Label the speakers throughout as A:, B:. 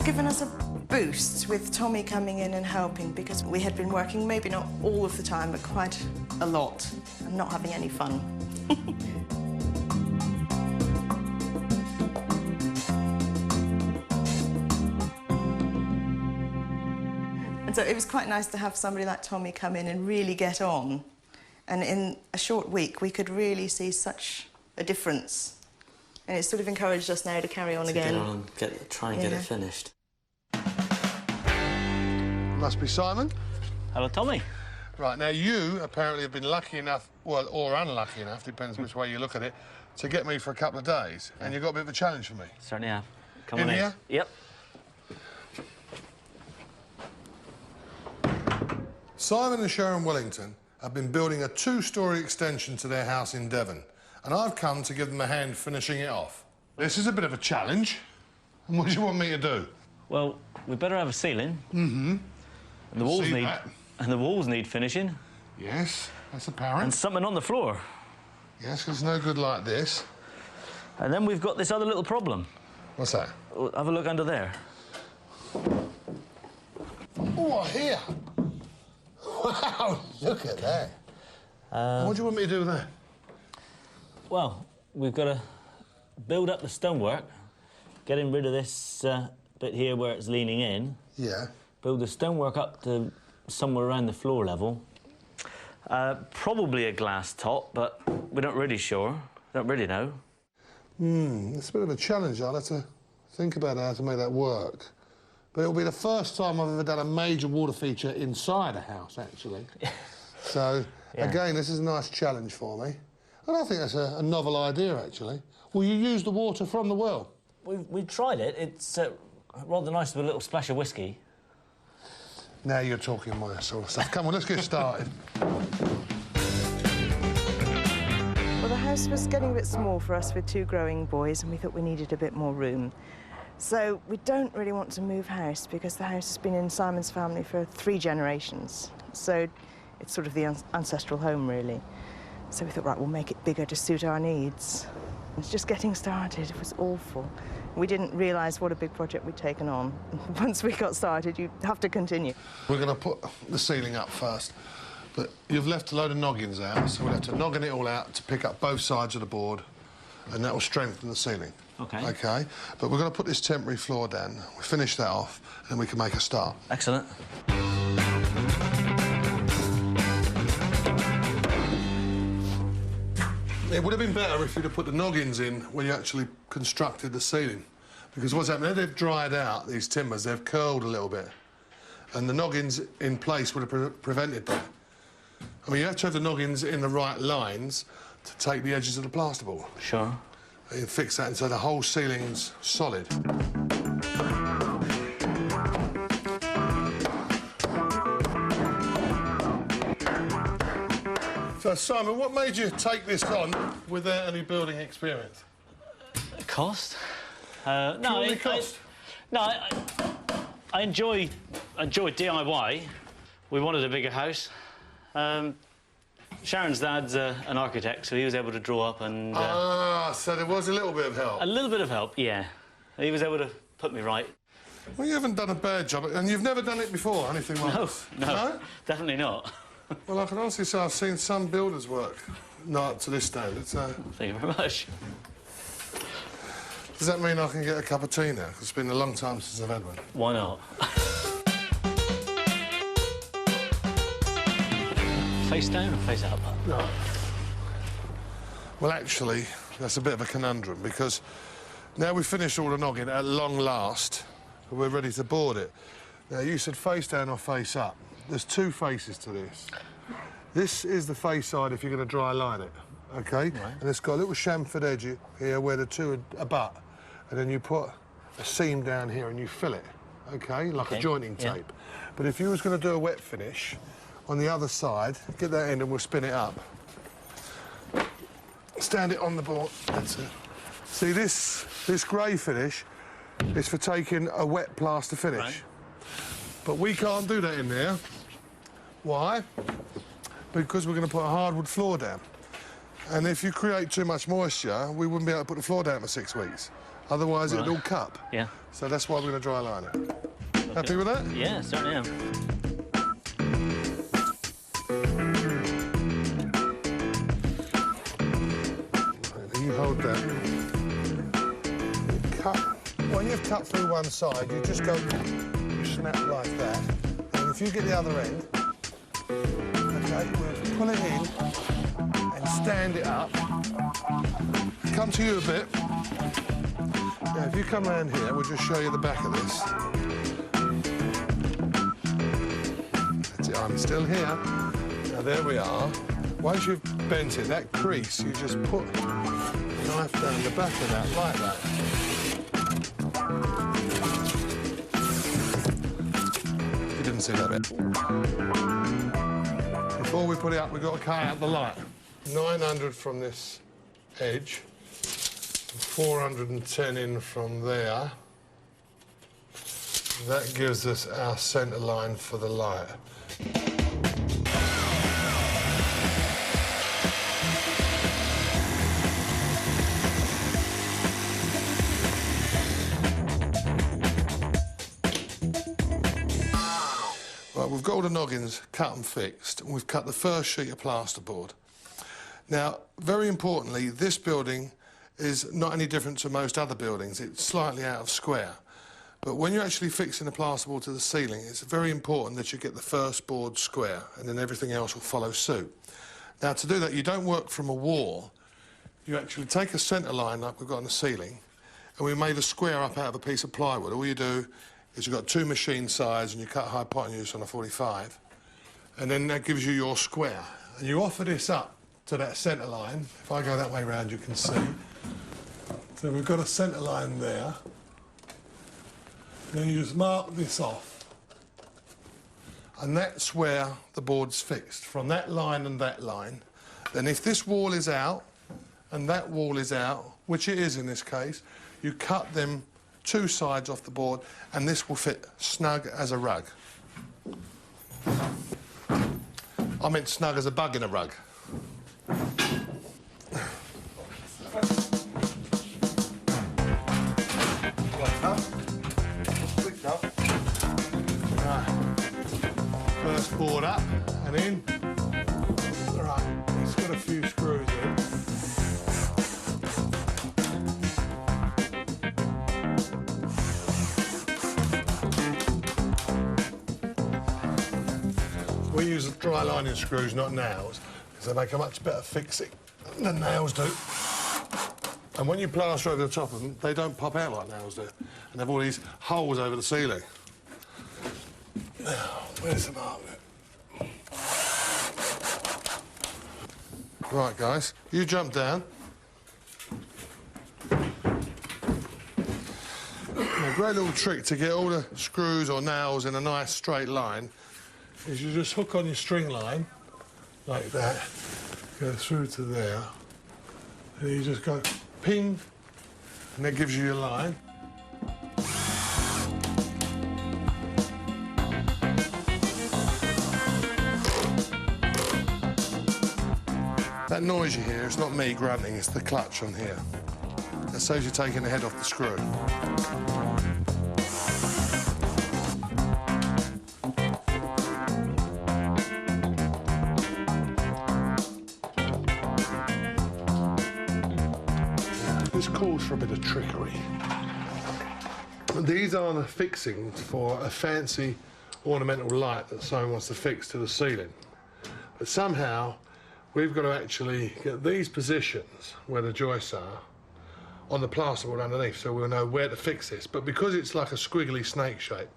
A: given us a boost with Tommy coming in and helping, because we had been working maybe not all of the time, but quite a lot, and not having any fun. And so it was quite nice to have somebody like Tommy come in and really get on. And in a short week, we could really see such a difference. And it sort of encouraged us now to carry on again.
B: Get on and try and get it finished.
C: Must be Simon.
D: Hello, Tommy.
C: Right, now you apparently have been lucky enough, well, or unlucky enough, depends which way you look at it, to get me for a couple of days. And you've got a bit of a challenge for me.
D: Certainly have. Come
C: in
D: on in.
C: Here?
D: Yep.
C: Simon and Sharon Wellington have been building a two-storey extension to their house in Devon, and I've come to give them a hand finishing it off. This is a bit of a challenge. And what do you want me to do?
D: Well, we better have a ceiling.
C: Mm-hmm.
D: And the walls need finishing.
C: Yes, that's apparent.
D: And something on the floor.
C: Yes, it's no good like this.
D: And then we've got this other little problem.
C: What's that?
D: Have a look under there.
C: Oh, here. Wow, look at that. What do you want me to do there?
D: Well, we've got to build up the stonework, getting rid of this bit here where it's leaning in.
C: Yeah.
D: Build the stonework up to somewhere around the floor level. Probably a glass top, but we're not really sure. Don't really know.
C: It's a bit of a challenge. I'll have to think about how to make that work. But it'll be the first time I've ever done a major water feature inside a house, actually. So, again, this is a nice challenge for me. And I think that's a novel idea, actually. Will you use the water from the well?
D: We've tried it. It's rather nice with a little splash of whiskey.
C: Now you're talking my sort of stuff. Come on, let's get started.
A: Well, the house was getting a bit small for us with two growing boys, and we thought we needed a bit more room. So we don't really want to move house, because the house has been in Simon's family for 3 generations. So it's sort of the ancestral home, really. So we thought, right, we'll make it bigger to suit our needs. It's just getting started. It was awful. We didn't realise what a big project we'd taken on. Once we got started, you have to continue.
C: We're going to put the ceiling up first, but you've left a load of noggins out, so we'll have to noggin it all out to pick up both sides of the board, and that will strengthen the ceiling.
D: OK.
C: OK? But we're going to put this temporary floor down. We finish that off, and then we can make a start.
D: Excellent.
C: It would have been better if you'd have put the noggins in when you actually constructed the ceiling. Because what's happened, they've dried out, these timbers, they've curled a little bit. And the noggins in place would have prevented that. I mean, you have to have the noggins in the right lines to take the edges of the plasterboard.
D: Sure.
C: And you fix that, and so the whole ceiling's solid. So, Simon, what made you take this on without any building experience?
D: Cost? No,
C: cost?
D: I enjoy DIY. We wanted a bigger house. Sharon's dad's an architect, so he was able to draw up and...
C: so there was a little bit of help?
D: A little bit of help, yeah. He was able to put me right.
C: Well, you haven't done a bad job, and you've never done it before, anything like this?
D: No, definitely not.
C: Well, I can honestly say I've seen some builders' work not up to this standard, so...
D: Thank you very much.
C: Does that mean I can get a cup of tea now? 'Cause it's been a long time since I've had one.
D: Why not? Face down or face up?
C: No. Well, actually, that's a bit of a conundrum, because now we've finished all the noggin at long last, we're ready to board it. Now, you said face down or face up. There's 2 faces to this. This is the face side if you're going to dry line it, OK? Right. And it's got a little chamfered edge here where the two are butt. And then you put a seam down here and you fill it, OK? Like a joining tape. But if you was going to do a wet finish, on the other side, get that end and we'll spin it up. Stand it on the board. That's it. See, this grey finish is for taking a wet plaster finish. Right. But we can't do that in there. Why? Because we're going to put a hardwood floor down. And if you create too much moisture, we wouldn't be able to put the floor down for 6 weeks. Otherwise, it'll cup.
D: Yeah.
C: So that's why we're going to dry line it. Happy with that?
D: Yeah, certainly am.
C: Right, you hold that. You cut. When you've cut through one side, you just go snap like that. And if you get the other end, okay, we'll pull it in and stand it up. Come to you a bit. Now, if you come around here, we'll just show you the back of this. That's it, I'm still here. Now, there we are. Once you've bent it, that crease, you just put the knife down the back of that, like that. You didn't see that bit. Before we put it up, we've got to cut out the light. 900 from this edge. 410 in from there. That gives us our centre line for the light. Right, we've got all the noggins cut and fixed, and we've cut the first sheet of plasterboard. Now, very importantly, this building is not any different to most other buildings. It's slightly out of square. But when you're actually fixing the plasterboard to the ceiling, it's very important that you get the first board square, and then everything else will follow suit. Now, to do that, you don't work from a wall. You actually take a centre line like we've got on the ceiling, and we made a square up out of a piece of plywood. All you do is you've got two machine sides, and you cut hypotenuse on a 45, and then that gives you your square. And you offer this up to that centre line. If I go that way round, you can see. So we've got a centre line there. Then you just mark this off. And that's where the board's fixed, from that line and that line. Then if this wall is out and that wall is out, which it is in this case, you cut them two sides off the board and this will fit snug as a rug. I meant snug as a bug in a rug. First board up and in. Right, it's got a few screws in. We use dry lining screws, not nails, because they make a much better fixing than nails do. And when you plaster over the top of them, they don't pop out like nails do. And they've all these holes over the ceiling. Now, where's the mark? Right, guys, you jump down. A great little trick to get all the screws or nails in a nice straight line is you just hook on your string line, like that, go through to there, and you just go ping, and that gives you your line. That noise you hear, it's not me grunting, it's the clutch on here. That saves you taking the head off the screw. This calls for a bit of trickery. These are the fixings for a fancy ornamental light that someone wants to fix to the ceiling. But somehow, we've got to actually get these positions where the joists are on the plasterboard underneath, so we'll know where to fix this. But because it's like a squiggly snake shape,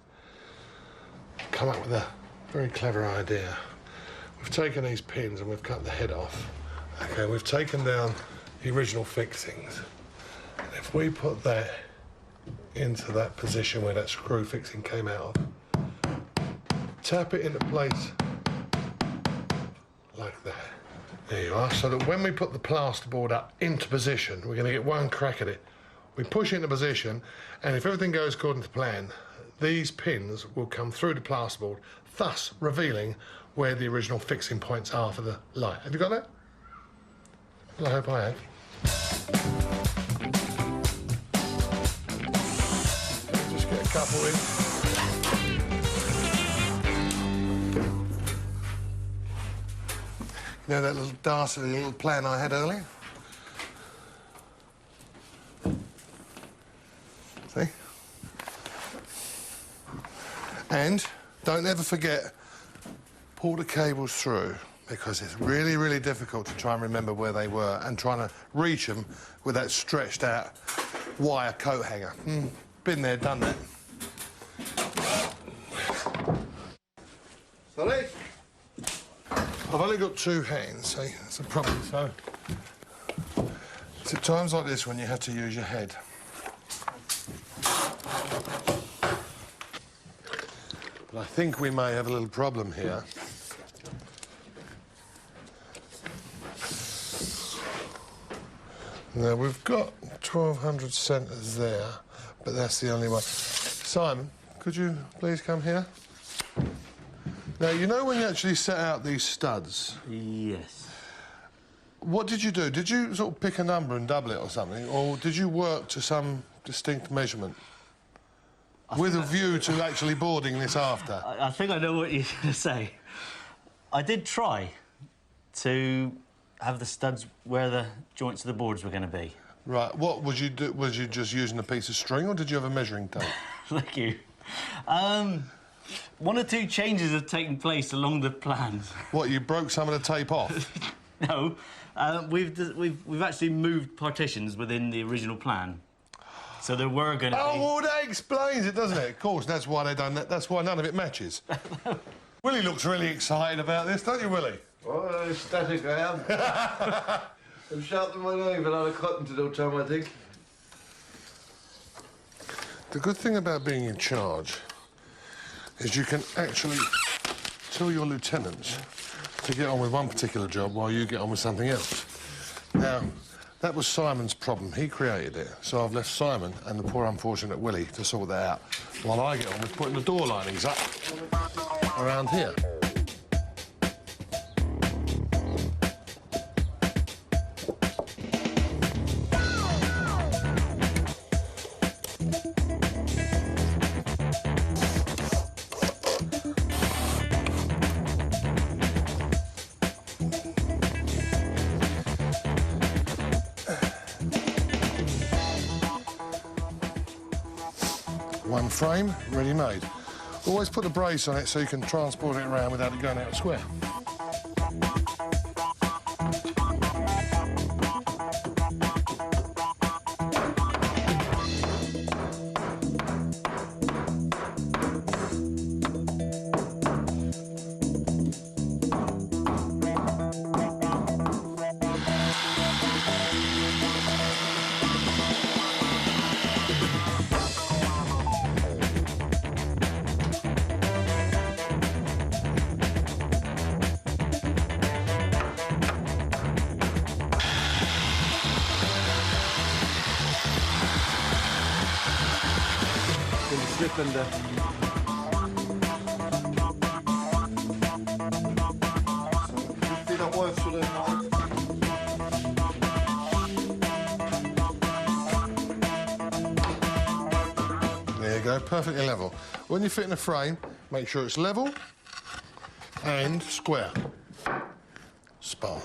C: I've come up with a very clever idea. We've taken these pins and we've cut the head off. Okay, we've taken down the original fixings. And if we put that into that position where that screw fixing came out of, tap it into place like that. There you are, so that when we put the plasterboard up into position, we're going to get one crack at it. We push it into position, and if everything goes according to plan, these pins will come through the plasterboard, thus revealing where the original fixing points are for the light. Have you got that? Well, I hope I have. Get a couple in. You know that little dastardly little plan I had earlier? See? And don't ever forget, pull the cables through, because it's really, really difficult to try and remember where they were and trying to reach them with that stretched out wire coat hanger. Been there, done that. Sorry? I've only got two hands, see? That's a problem, so... It's at times like this when you have to use your head. But I think we may have a little problem here. Now, we've got 1,200 centres there, but that's the only one. Simon, could you please come here? Now, you know when you actually set out these studs?
D: Yes.
C: What did you do? Did you sort of pick a number and double it or something, or did you work to some distinct measurement? With a view to actually boarding this after?
D: I think I know what you're going to say. I did try to have the studs where the joints of the boards were going to be.
C: Right. What would you do? Was you just using a piece of string, or did you have a measuring tape?
D: Thank you. One or two changes have taken place along the plans.
C: What, you broke some of the tape off?
D: No. We've actually moved partitions within the original plan. So there were going to be...
C: Oh, well, that explains it, doesn't it? Of course, that's why they done that. That's why none of it matches. Willie looks really excited about this, don't you, Willie?
E: Oh, ecstatic I am. I'm sharpening my knife and I'll have cotton to do time, I think.
C: The good thing about being in charge is you can actually tell your lieutenants to get on with one particular job while you get on with something else. Now, that was Simon's problem. He created it. So I've left Simon and the poor unfortunate Willie to sort that out while I get on with putting the door linings up around here. One frame, ready made. Always put a brace on it so you can transport it around without it going out square.
E: Slip under. That works for them.
C: There you go, perfectly level. When you fit in a frame, make sure it's level and square. Spot.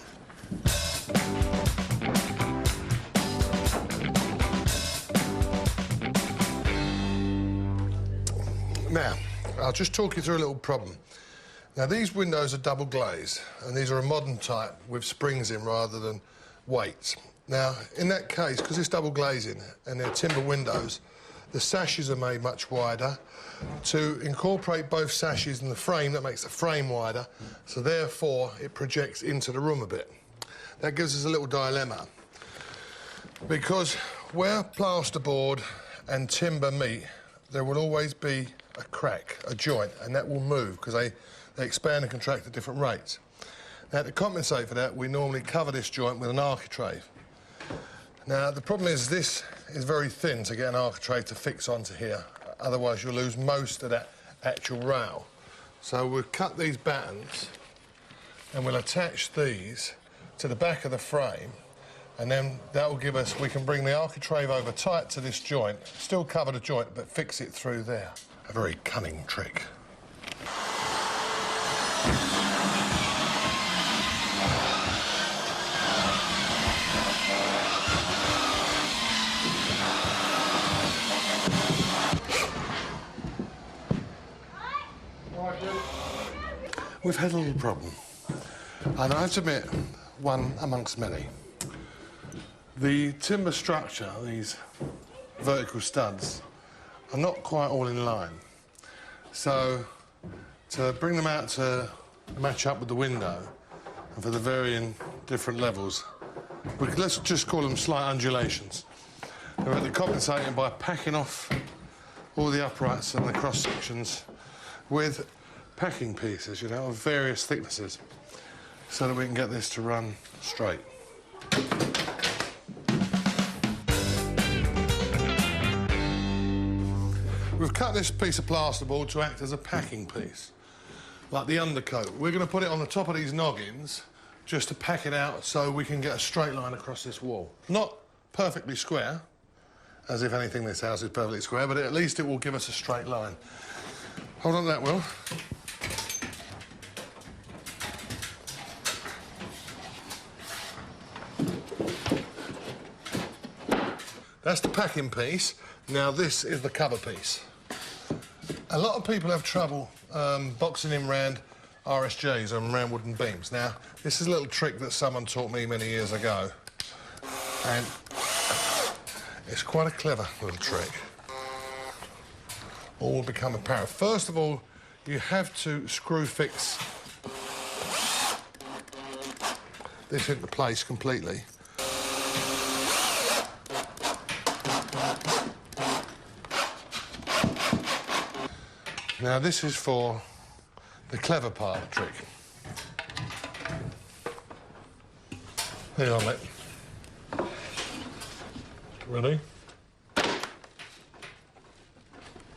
C: Now, I'll just talk you through a little problem. Now, these windows are double glazed, and these are a modern type with springs in rather than weights. Now, in that case, because it's double glazing and they're timber windows, the sashes are made much wider. To incorporate both sashes in the frame, that makes the frame wider, so therefore it projects into the room a bit. That gives us a little dilemma, because where plasterboard and timber meet, there will always be a crack, a joint, and that will move because they expand and contract at different rates. Now, to compensate for that, we normally cover this joint with an architrave. Now, the problem is this is very thin to get an architrave to fix onto here. Otherwise, you'll lose most of that actual rail. So we'll cut these battens and we'll attach these to the back of the frame, And then that will give us, we can bring the architrave over tight to this joint, still cover the joint, but fix it through there. A very cunning trick. We've had a little problem, and I have to admit, one amongst many. The timber structure, these vertical studs, are not quite all in line. So, to bring them out to match up with the window, and for the varying different levels, let's just call them slight undulations. We're at the compensating by packing off all the uprights and the cross sections with packing pieces, you know, of various thicknesses, so that we can get this to run straight. We've cut this piece of plasterboard to act as a packing piece, like the undercoat. We're going to put it on the top of these noggins just to pack it out so we can get a straight line across this wall. Not perfectly square, as if anything in this house is perfectly square, but at least it will give us a straight line. Hold on to that, Will. That's the packing piece. Now this is the cover piece. A lot of people have trouble boxing in round RSJs and round wooden beams. Now, this is a little trick that someone taught me many years ago, and it's quite a clever little trick. All will become apparent. First of all, you have to screw fix this into place completely. Now, this is for the clever part of the trick. Hang on, mate. Ready?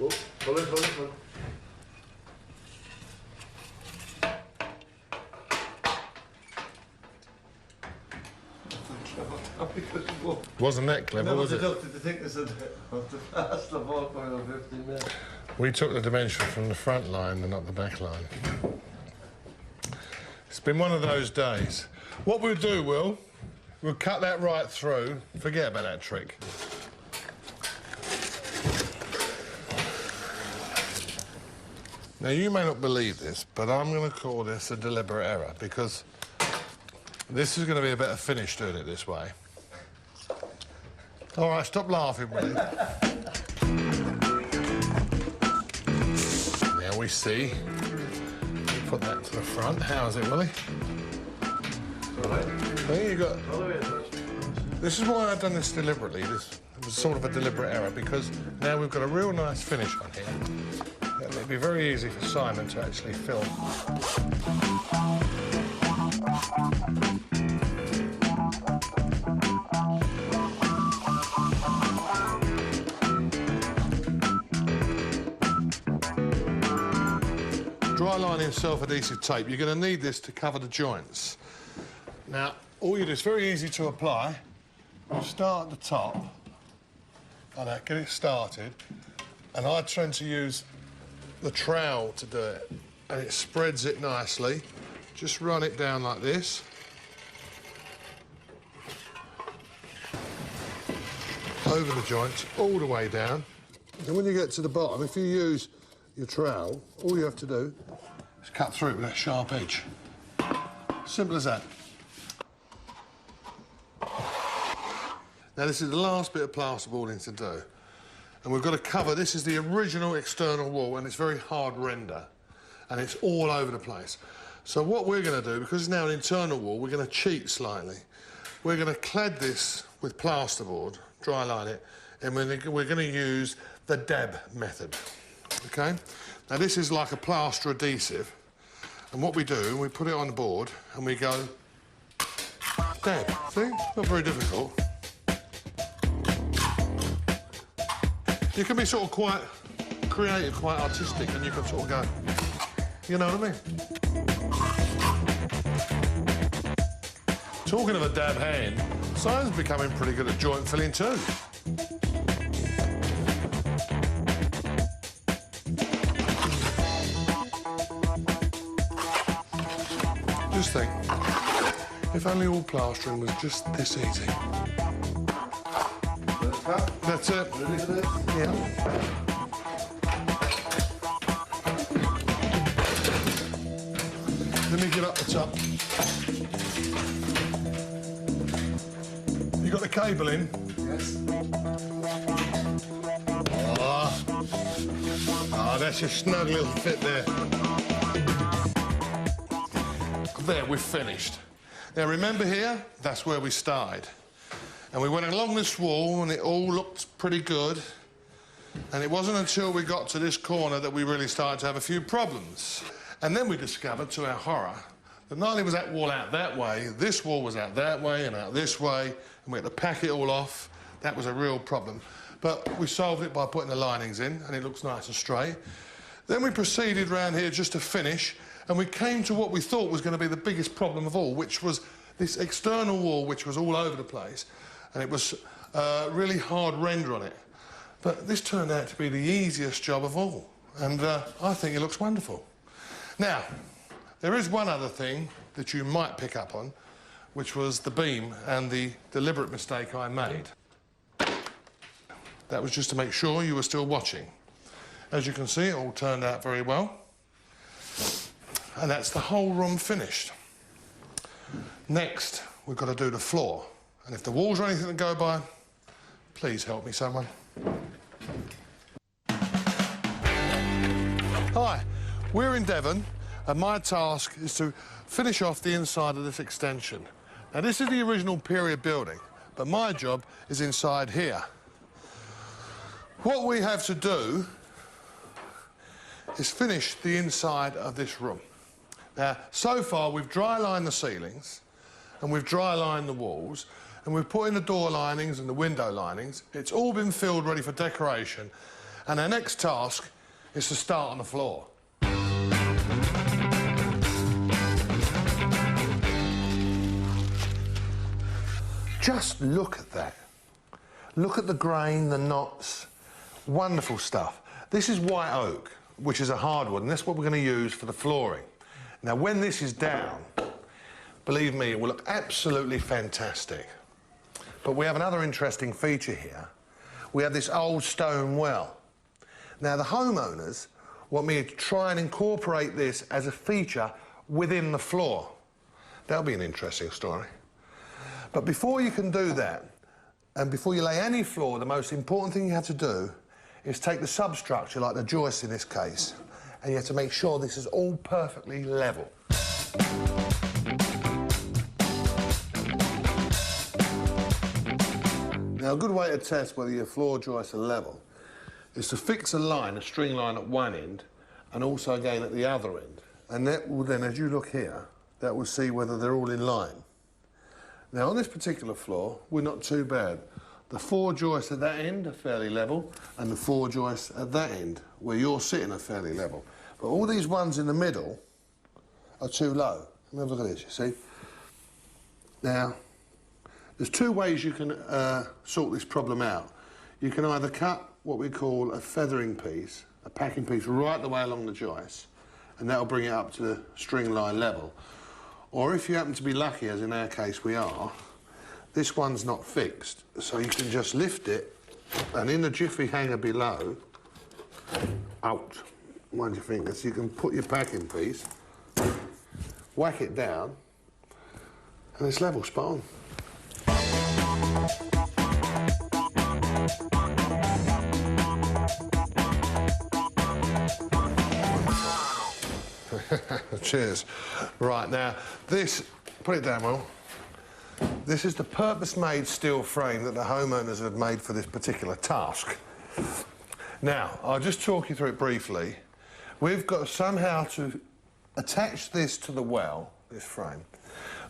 E: Oh, pull it, pull it, pull it.
C: Wasn't that clever, was it?
E: Deducted the thickness of the plaster ball point of 15 minutes.
C: We took the dimension from the front line and not the back line. It's been one of those days. What we'll do, we'll cut that right through. Forget about that trick. Now, you may not believe this, but I'm going to call this a deliberate error, because this is going to be a better finish doing it this way. All right, stop laughing, will you? Now we see. Put that to the front. How's it, Willie?
E: All right.
C: There you go. This is why I've done this deliberately. This was sort of a deliberate error, because now we've got a real nice finish on here. It'll be very easy for Simon to actually film. Dry lining self-adhesive tape. You're going to need this to cover the joints. Now, all you do is very easy to apply. You start at the top, like that, get it started, and I tend to use the trowel to do it, and it spreads it nicely. Just run it down like this. Over the joints, all the way down. And when you get to the bottom, if you use your trowel, all you have to do is cut through it with that sharp edge. Simple as that. Now, this is the last bit of plasterboarding to do. And we've got to cover, this is the original external wall, and it's very hard render. And it's all over the place. So what we're going to do, because it's now an internal wall, we're going to cheat slightly. We're going to clad this with plasterboard, dry line it, and we're going to use the dab method, OK? Now, this is like a plaster adhesive. And what we do, we put it on the board, and we go dab. See? Not very difficult. You can be sort of quite creative, quite artistic, and you can sort of go, you know what I mean? Talking of a dab hand, Simon's becoming pretty good at joint filling too. Just think, if only all plastering was just this easy. That's it. Yeah. Let me get up the top. You got the cable in?
E: Yes.
C: Oh, that's a snug little fit there. There, we've finished. Now, remember here? That's where we started. And we went along this wall and it all looked pretty good. And it wasn't until we got to this corner that we really started to have a few problems. And then we discovered, to our horror, that not only was that wall out that way, this wall was out that way and out this way, and we had to pack it all off. That was a real problem. But we solved it by putting the linings in, and it looks nice and straight. Then we proceeded round here just to finish, and we came to what we thought was going to be the biggest problem of all, which was this external wall, which was all over the place, and it was really hard render on it. But this turned out to be the easiest job of all, and I think it looks wonderful. Now, there is one other thing that you might pick up on, which was the beam and the deliberate mistake I made. That was just to make sure you were still watching. As you can see, it all turned out very well. And that's the whole room finished. Next, we've got to do the floor. And if the walls are anything to go by, please help me, someone. Hi, we're in Devon, and my task is to finish off the inside of this extension. Now, this is the original period building, but my job is inside here. What we have to do is finish the inside of this room. Now, so far, we've dry-lined the ceilings, and we've dry-lined the walls, and we've put in the door linings and the window linings. It's all been filled ready for decoration, and our next task is to start on the floor. Just look at that. Look at the grain, the knots. Wonderful stuff. This is white oak, which is a hardwood, and that's what we're going to use for the flooring. Now, when this is down, believe me, it will look absolutely fantastic. But we have another interesting feature here. We have this old stone well. Now, the homeowners want me to try and incorporate this as a feature within the floor. That'll be an interesting story. But before you can do that, and before you lay any floor, the most important thing you have to do is take the substructure, like the joist in this case, and you have to make sure this is all perfectly level. Now, a good way to test whether your floor joists are level is to fix a line, a string line at one end, and also again at the other end. And that will then, as you look here, that will see whether they're all in line. Now, on this particular floor, we're not too bad. The four joists at that end are fairly level, and the four joists at that end, where you're sitting, are fairly level. But all these ones in the middle are too low. Have a look at this, you see? Now, there's two ways you can sort this problem out. You can either cut what we call a feathering piece, a packing piece, right the way along the joist, and that'll bring it up to the string line level. Or if you happen to be lucky, as in our case we are, this one's not fixed, so you can just lift it, and in the jiffy hanger below, out, mind your fingers, you can put your packing piece, whack it down, and it's level, spot on. Cheers. Right, now, this, put it down, Will. This is the purpose-made steel frame that the homeowners have made for this particular task. Now, I'll just talk you through it briefly. We've got somehow to attach this to the well, this frame.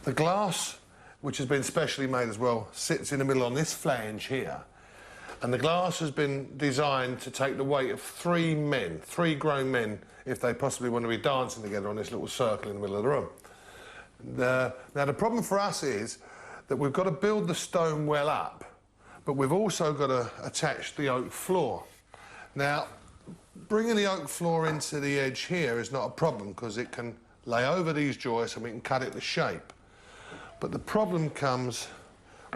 C: The glass, which has been specially made as well, sits in the middle on this flange here. And the glass has been designed to take the weight of three grown men, if they possibly want to be dancing together on this little circle in the middle of the room. Now, the problem for us is that we've got to build the stone well up, but we've also got to attach the oak floor. Now, bringing the oak floor into the edge here is not a problem because it can lay over these joists and we can cut it to shape. But the problem comes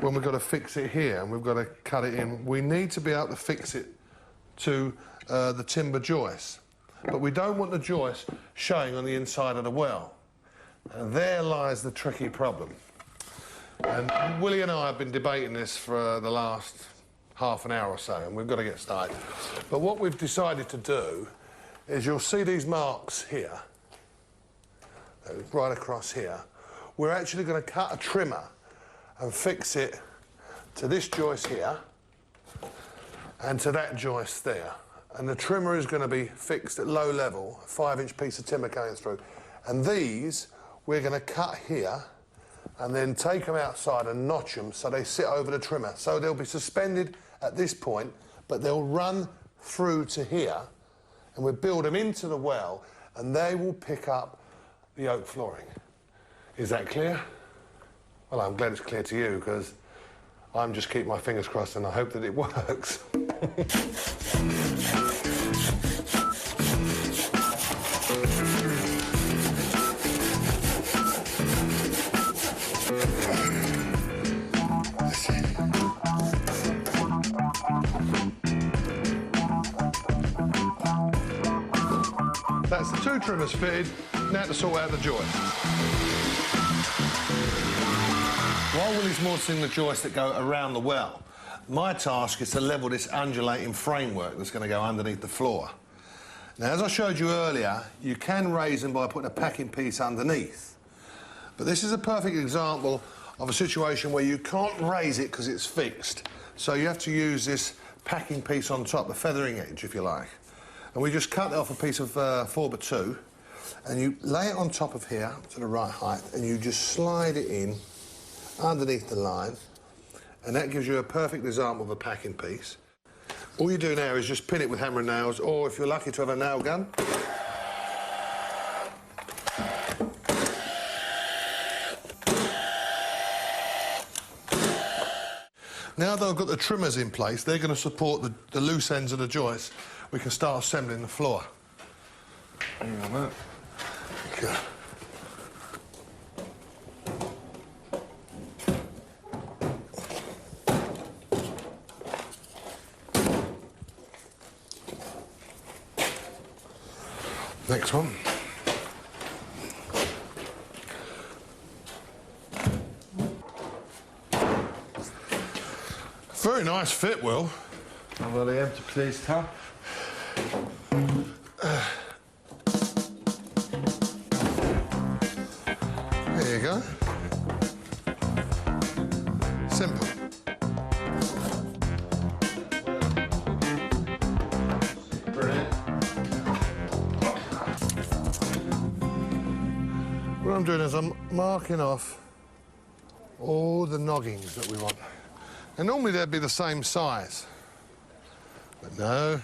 C: when we've got to fix it here and we've got to cut it in. We need to be able to fix it to the timber joist, but we don't want the joist showing on the inside of the well. And there lies the tricky problem. And Willie and I have been debating this for the last half an hour or so, and we've got to get started. But what we've decided to do is, you'll see these marks here, right across here. We're actually going to cut a trimmer and fix it to this joist here and to that joist there. And the trimmer is going to be fixed at low level, a 5-inch piece of timber going through. And these we're going to cut here and then take them outside and notch them so they sit over the trimmer. So they'll be suspended at this point, but they'll run through to here, and we'll build them into the well, and they will pick up the oak flooring. Is that clear? Well, I'm glad it's clear to you, because I'm just keeping my fingers crossed and I hope that it works. That's the 2 trimmers fitted. Now to sort out the joist. While Willie's mortising the joists that go around the well, my task is to level this undulating framework that's going to go underneath the floor. Now, as I showed you earlier, you can raise them by putting a packing piece underneath. But this is a perfect example of a situation where you can't raise it because it's fixed. So you have to use this packing piece on top, the feathering edge, if you like. And we just cut off a piece of 4x2, and you lay it on top of here to the right height, and you just slide it in underneath the line, and that gives you a perfect example of a packing piece. All you do now is just pin it with hammer and nails, or if you're lucky to have a nail gun, now that I've got the trimmers in place, they're going to support the loose ends of the joist. We can start assembling the floor. Hang on that. Okay. Next one. Very nice fit, Will.
E: I'm very empty, please, Tom.
C: There you go. Simple.
E: Brilliant.
C: What I'm doing is I'm marking off all the noggings that we want. And normally they'd be the same size. But no,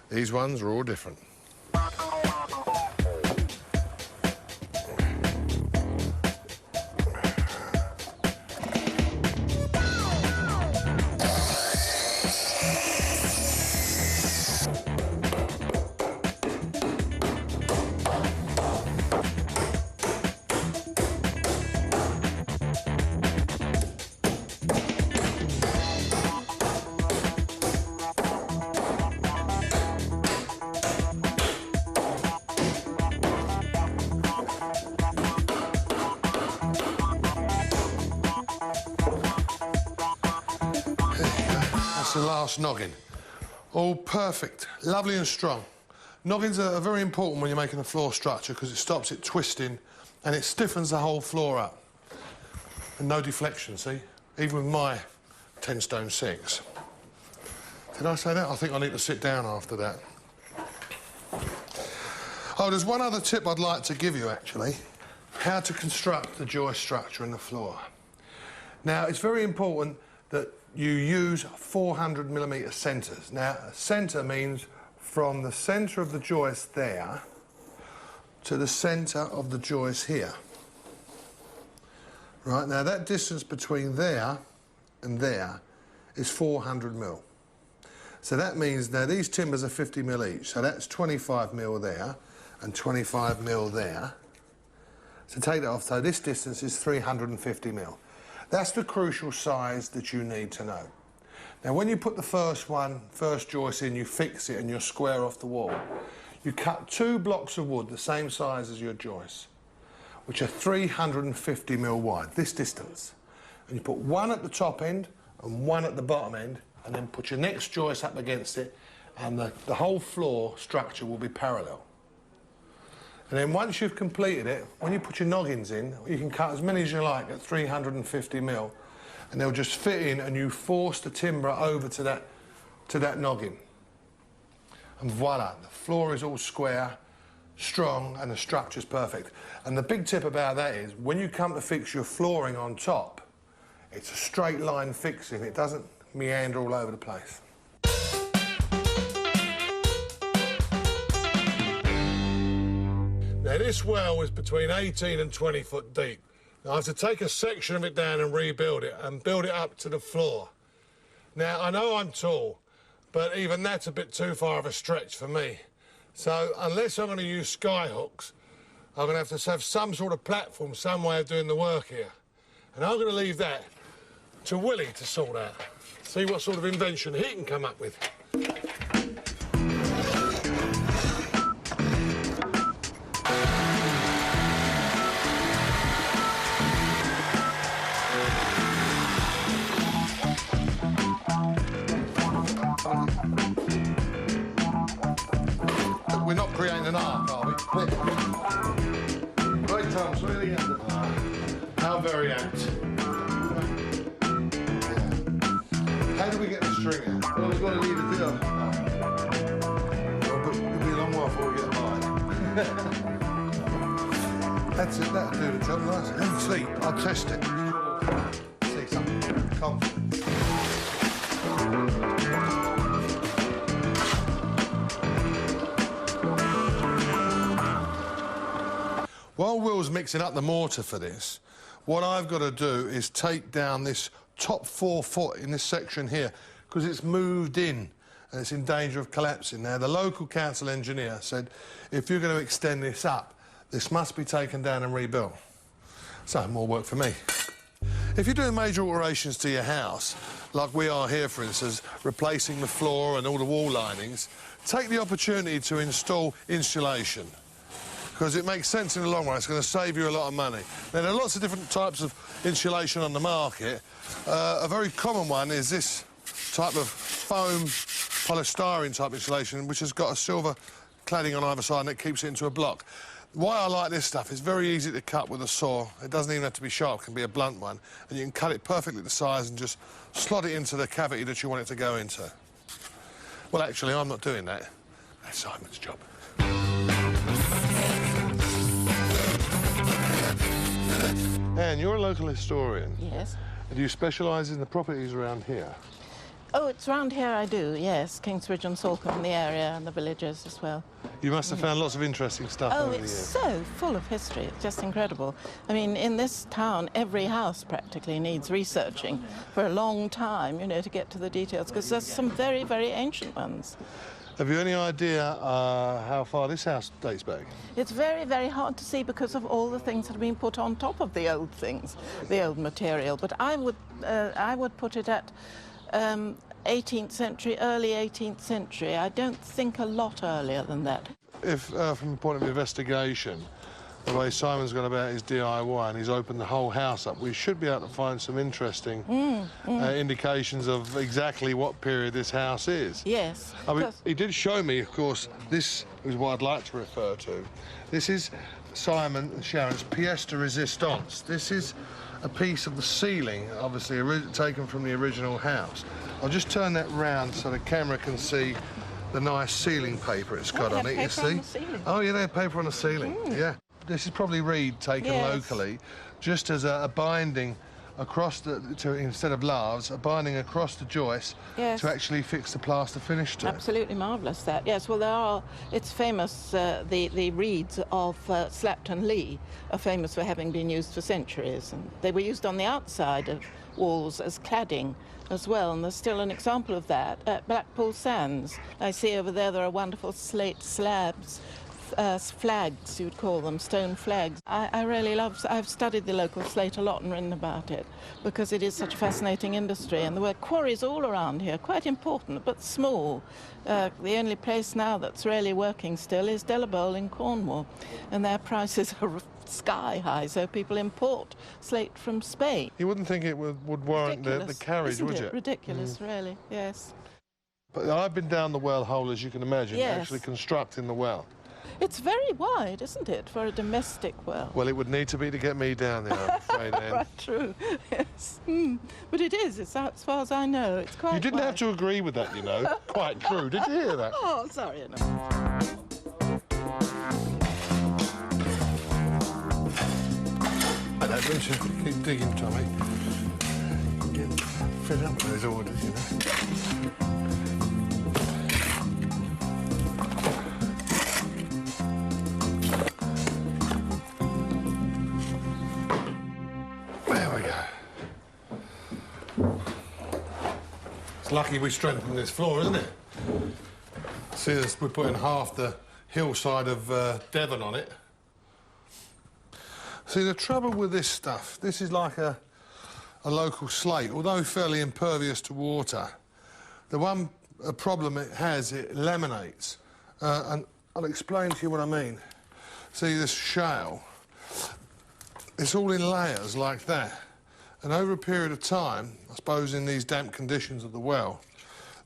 C: these ones are all different. The last noggin. All perfect, lovely and strong. Noggins are very important when you're making a floor structure because it stops it twisting and it stiffens the whole floor up. And no deflection, see? Even with my 10 stone 6. Did I say that? I think I need to sit down after that. Oh, there's one other tip I'd like to give you, actually. How to construct the joist structure in the floor. Now, it's very important that you use 400mm centres. Now, a centre means from the centre of the joist there to the centre of the joist here. Right, now that distance between there and there is 400 mil. So that means now these timbers are 50 mil each, so that's 25 mil there and 25 mil there. So take that off, so this distance is 350 mil. That's the crucial size that you need to know. Now when you put the first joist in, you fix it and you're square off the wall. You cut 2 blocks of wood the same size as your joist, which are 350 mil wide, this distance. And you put one at the top end and one at the bottom end, and then put your next joist up against it, and the whole floor structure will be parallel. And then once you've completed it, when you put your noggins in, you can cut as many as you like at 350 mil, and they'll just fit in, and you force the timber over to that noggin. And voila, the floor is all square, strong, and the structure's perfect. And the big tip about that is, when you come to fix your flooring on top, it's a straight line fixing, it doesn't meander all over the place. Now this well is between 18 and 20 foot deep. Now I have to take a section of it down and rebuild it and build it up to the floor. Now I know I'm tall, but even that's a bit too far of a stretch for me. So unless I'm going to use sky hooks, I'm going to have some sort of platform, some way of doing the work here. And I'm going to leave that to Willie to sort out. See what sort of invention he can come up with. We're not creating an arc, are we? Right, Tom, so really how very apt. How do we get the string out?
E: Well, we've got to leave it there.
C: Well, but it'll be a long while before we get mine. That's it, that'll do the job nicely. Let's see, I'll test it. See some confidence. While Will's mixing up the mortar for this, what I've got to do is take down this top 4 foot in this section here, because it's moved in and it's in danger of collapsing. Now, the local council engineer said, if you're going to extend this up, this must be taken down and rebuilt. So, more work for me. If you're doing major alterations to your house, like we are here, for instance, replacing the floor and all the wall linings, take the opportunity to install insulation, because it makes sense in the long run. It's going to save you a lot of money. Now, there are lots of different types of insulation on the market. A very common one is this type of foam polystyrene type insulation, which has got a silver cladding on either side and it keeps it into a block. Why I like this stuff, it's very easy to cut with a saw. It doesn't even have to be sharp, it can be a blunt one. And you can cut it perfectly to size and just slot it into the cavity that you want it to go into. Well, actually, I'm not doing that. That's Simon's job. Anne, you're a local historian.
F: Yes.
C: Do you specialise in the properties around here?
F: Oh, it's round here I do, yes. Kingsbridge and Salcombe, the area, and the villages as well.
C: You must have found lots of interesting stuff over the years.
F: It's so full of history. It's just incredible. I mean, in this town, every house practically needs researching for a long time, you know, to get to the details, because there's some very, very ancient ones.
C: Have you any idea how far this house dates back?
F: It's very, very hard to see because of all the things that have been put on top of the old things, the old material. But I would put it at 18th century, early 18th century. I don't think a lot earlier than that.
C: If, from the point of investigation, the way Simon's gone about his DIY and he's opened the whole house up, we should be able to find some interesting indications of exactly what period this house is.
F: Yes.
C: I mean, he did show me, of course, this is what I'd like to refer to. This is Simon and Sharon's pièce de résistance. This is a piece of the ceiling, obviously taken from the original house. I'll just turn that round so the camera can see the nice ceiling paper it's got on it, you see? Oh, yeah, they have paper on the ceiling, yeah. This is probably reed taken locally, just as a binding across instead of lathes, a binding across the joist to actually fix the plaster finish to it.
F: Absolutely marvellous, that. Yes, well, it's famous, the reeds of Slapton Lee are famous for having been used for centuries. And they were used on the outside of walls as cladding as well, and there's still an example of that at Blackpool Sands. I see over there are wonderful slate slabs, flags, you'd call them, stone flags. I really love, I've studied the local slate a lot and written about it because it is such a fascinating industry, and there were quarries all around here, quite important but small. The only place now that's really working still is Delabole in Cornwall, and their prices are sky high, so people import slate from Spain.
C: You wouldn't think it would warrant the carriage, would you?
F: Ridiculous, really, yes.
C: But I've been down the well hole, as you can imagine, actually constructing the well.
F: It's very wide, isn't it, for a domestic well?
C: Well, it would need to be to get me down there, I'm afraid, Anne.
F: Right, true, yes. But it is, it's as far as I know, it's quite
C: You didn't
F: wide.
C: have to agree with that, you know. Quite true. Did you hear that?
F: Oh, sorry, no.
C: Richard, keep digging, Tommy. Get fed up with those orders, you know. There we go. It's lucky we strengthened this floor, isn't it? See, we're putting half the hillside of Devon on it. See, the trouble with this stuff, this is like a local slate, although fairly impervious to water. The one problem it has, it laminates. And I'll explain to you what I mean. See, this shale, it's all in layers like that. And over a period of time, I suppose in these damp conditions of the well,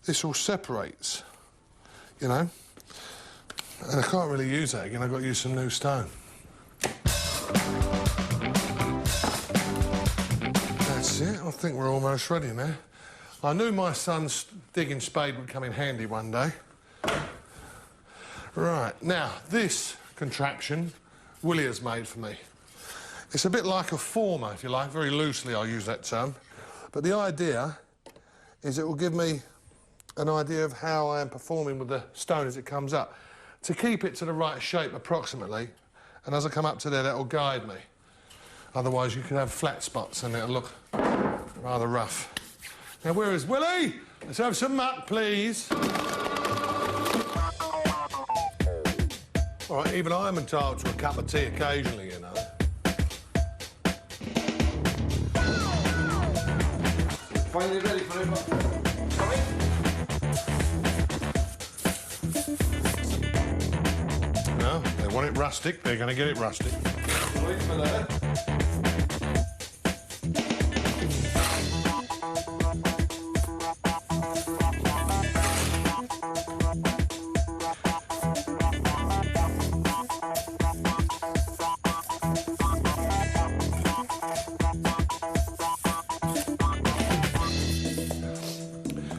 C: this all separates, you know? And I can't really use that again, I've got to use some new stone. That's it, I think we're almost ready now. I knew my son's digging spade would come in handy one day. Right, now, this contraption, Willie has made for me. It's a bit like a former, if you like, very loosely I use that term. But the idea is it will give me an idea of how I am performing with the stone as it comes up, to keep it to the right shape approximately, and as I come up to there, that will guide me. Otherwise, you could have flat spots and it'll look rather rough. Now, where is Willie? Let's have some muck, please. All right, even I'm entitled to a cup of tea occasionally, you know.
E: Finally ready for it.
C: No, they want it rustic, they're going to get it rustic.
E: Wait for that.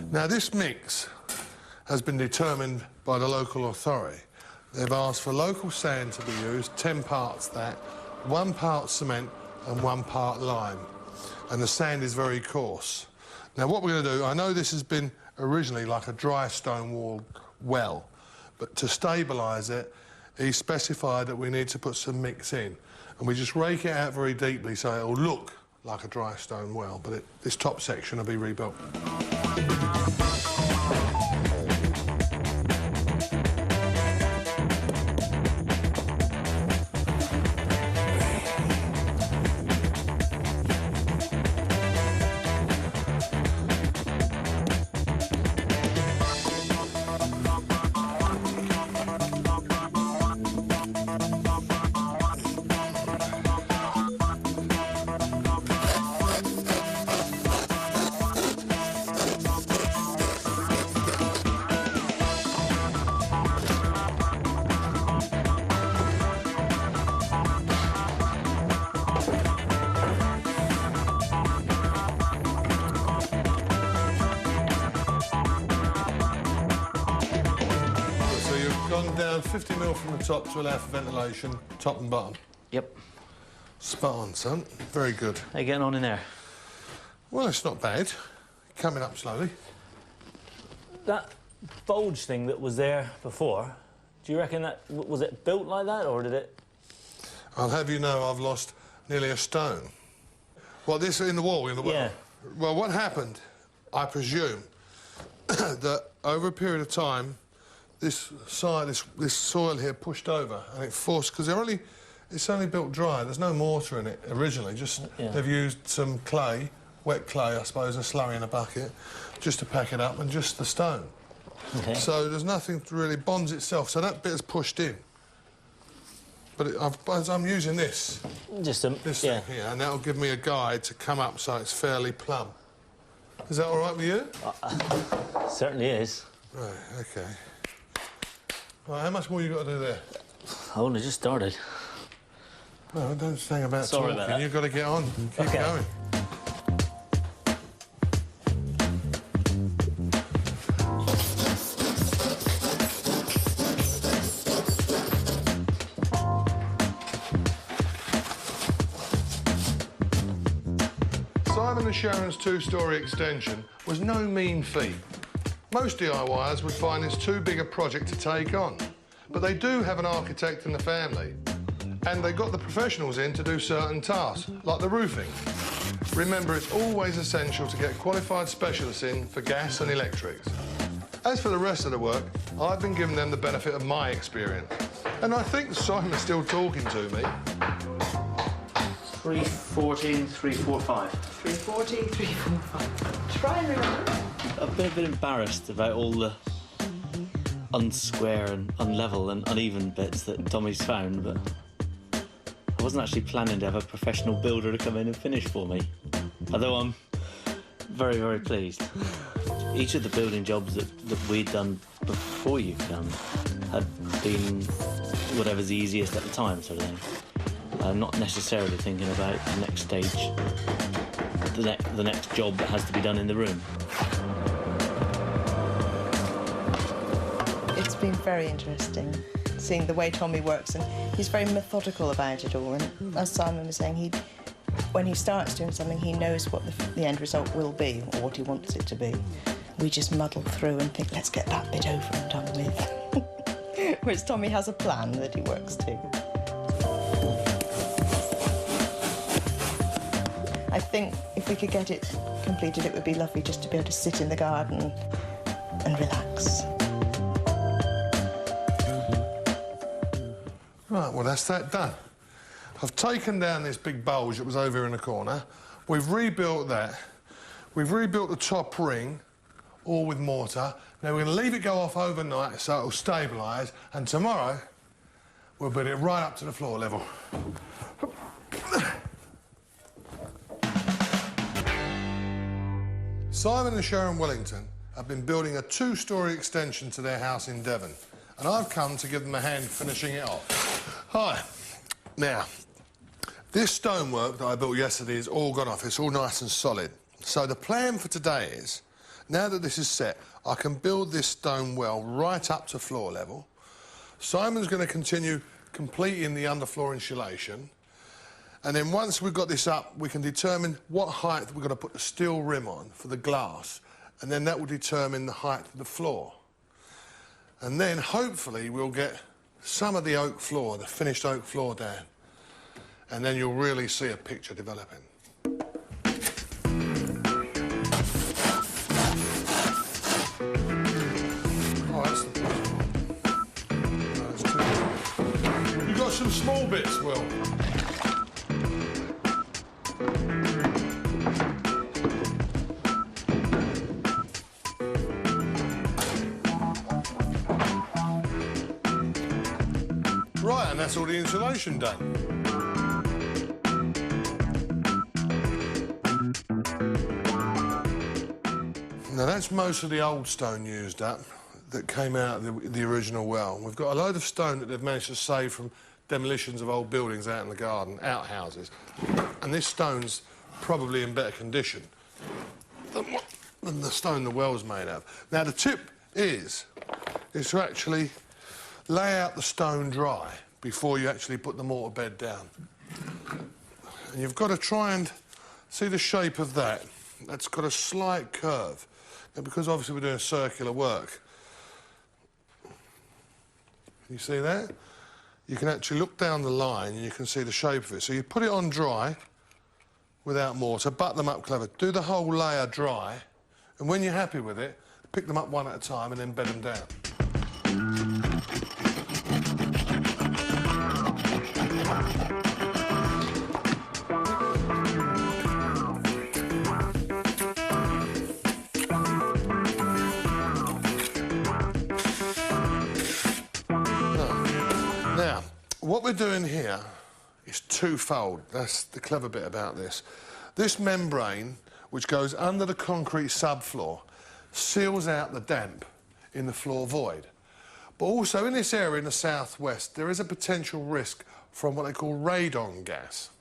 C: Now, this mix has been determined by the local authority. They've asked for local sand to be used, 10 parts that, 1 part cement and 1 part lime. And the sand is very coarse. Now, what we're going to do, I know this has been originally like a dry stone wall well, but to stabilise it, he specified that we need to put some mix in. And we just rake it out very deeply so it'll look like a dry stone well, but this top section will be rebuilt. Gone down 50 mil from the top to allow for ventilation, top and bottom.
D: Yep.
C: Spot on, son. Very good.
D: How you getting on in there?
C: Well, it's not bad. Coming up slowly.
D: That bulge thing that was there before, do you reckon that... was it built like that, or did it...
C: I'll have you know I've lost nearly a stone. Well, this in the wall,
D: Yeah.
C: Well, what happened, I presume, that over a period of time, this soil here pushed over and it forced... because it's only built dry. There's no mortar in it originally. Just they've used some clay, wet clay, I suppose, and slurry in a bucket, just to pack it up, and just the stone.
D: Okay.
C: So there's nothing that really bonds itself. So that bit is pushed in. But I'm using this.
D: Just
C: This thing here, and that'll give me a guide to come up so it's fairly plumb. Is that all right with you?
D: Certainly is.
C: Right, OK. Right, how much more you got to do there?
D: I only just started.
C: No, don't sing about
D: Sorry
C: talking.
D: about that.
C: You've got to get on. Keep going. Simon and Sharon's two-storey extension was no mean feat. Most DIYers would find this too big a project to take on, but they do have an architect in the family, and they got the professionals in to do certain tasks, like the roofing. Remember, it's always essential to get qualified specialists in for gas and electrics. As for the rest of the work, I've been giving them the benefit of my experience, and I think Simon's still talking to me.
B: 314, 345.
A: 340, 345. Try and remember.
D: I've been a bit embarrassed about all the unsquare and unlevel and uneven bits that Tommy's found, but I wasn't actually planning to have a professional builder to come in and finish for me. Although I'm very, very pleased. Each of the building jobs that we'd done before you come had been whatever's easiest at the time, sort of thing. Not necessarily thinking about the next stage, the next job that has to be done in the room.
A: It's been very interesting seeing the way Tommy works, and he's very methodical about it all. And as Simon was saying, when he starts doing something, he knows what the end result will be, or what he wants it to be. We just muddle through and think, let's get that bit over and done with. Whereas Tommy has a plan that he works to. I think if we could get it completed, it would be lovely just to be able to sit in the garden and relax.
C: Right, well, that's that done. I've taken down this big bulge that was over here in the corner. We've rebuilt that. We've rebuilt the top ring, all with mortar. Now, we're going to leave it go off overnight so it'll stabilise, and tomorrow we'll build it right up to the floor level. Simon and Sharon Wellington have been building a two-storey extension to their house in Devon, and I've come to give them a hand finishing it off. Hi. Now, this stonework that I built yesterday is all gone off. It's all nice and solid. So the plan for today is, now that this is set, I can build this stone well right up to floor level. Simon's going to continue completing the underfloor insulation. And then once we've got this up, we can determine what height we're going to put the steel rim on for the glass. And then that will determine the height of the floor. And then, hopefully, we'll get some of the oak floor, the finished oak floor down. And then you'll really see a picture developing. Oh, that's the first one. No, that's two. You've got some small bits, Will. Right, and that's all the insulation done. Now, that's most of the old stone used up that came out of the original well. We've got a load of stone that they've managed to save from demolitions of old buildings out in the garden, outhouses. And this stone's probably in better condition than the stone the well's made of. Now, the tip is to actually lay out the stone dry before you actually put the mortar bed down. And you've got to try and see the shape of that. that's got a slight curve. Now, because obviously we're doing circular work, you see that? You can actually look down the line and you can see the shape of it. So you put it on dry without mortar, butt them up clever. Do the whole layer dry, and when you're happy with it, pick them up one at a time and then bed them down. Now, what we're doing here is twofold. That's the clever bit about this. This membrane, which goes under the concrete subfloor, seals out the damp in the floor void. But also in this area in the southwest, there is a potential risk from what they call radon gas.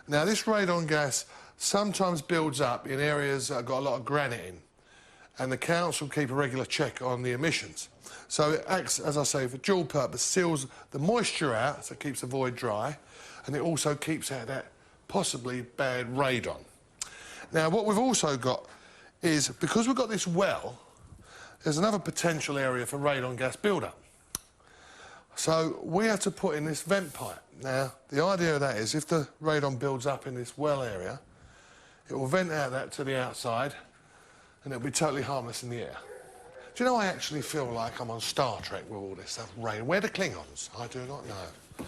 C: Now, this radon gas sometimes builds up in areas that have got a lot of granite in, and the council keep a regular check on the emissions. So it acts, as I say, for dual purpose, seals the moisture out, so it keeps the void dry, and it also keeps out that possibly bad radon. Now, what we've also got is, because we've got this well, there's another potential area for radon gas build-up. So we have to put in this vent pipe. Now, the idea of that is if the radon builds up in this well area, it will vent out that to the outside, and it'll be totally harmless in the air. Do you know, I actually feel like I'm on Star Trek with all this stuff. Rain. Where are the Klingons? I do not know.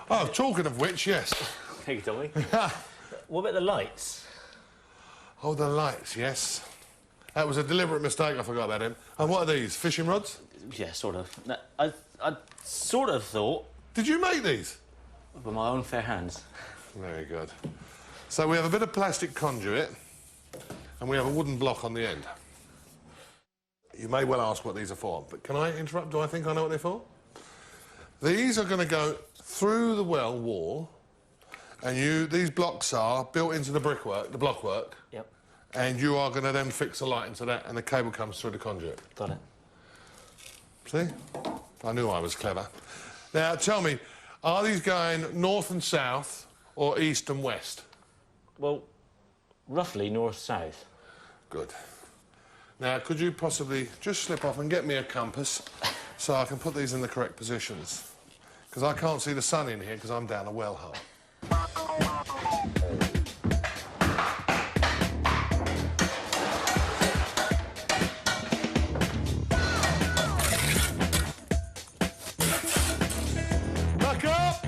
C: Oh, talking of which, yes.
D: Thank you, Tommy. What about the lights?
C: Oh, the lights, yes. That was a deliberate mistake, I forgot about him. And what are these, fishing rods?
D: Yeah, sort of. No, I sort of thought...
C: Did you make these?
D: With my own fair hands.
C: Very good. So we have a bit of plastic conduit, and we have a wooden block on the end. You may well ask what these are for, but can I interrupt? Do I think I know what they're for? These are going to go through the well wall, and these blocks are built into the brickwork, the blockwork.
D: Yep.
C: And you are going to then fix a light into that, and the cable comes through the conduit.
D: Got it.
C: See? I knew I was clever. Now, tell me, are these going north and south, or east and west?
D: Well, roughly north-south.
C: Good. Now, could you possibly just slip off and get me a compass so I can put these in the correct positions? Because I can't see the sun in here because I'm down a well hole. Back up!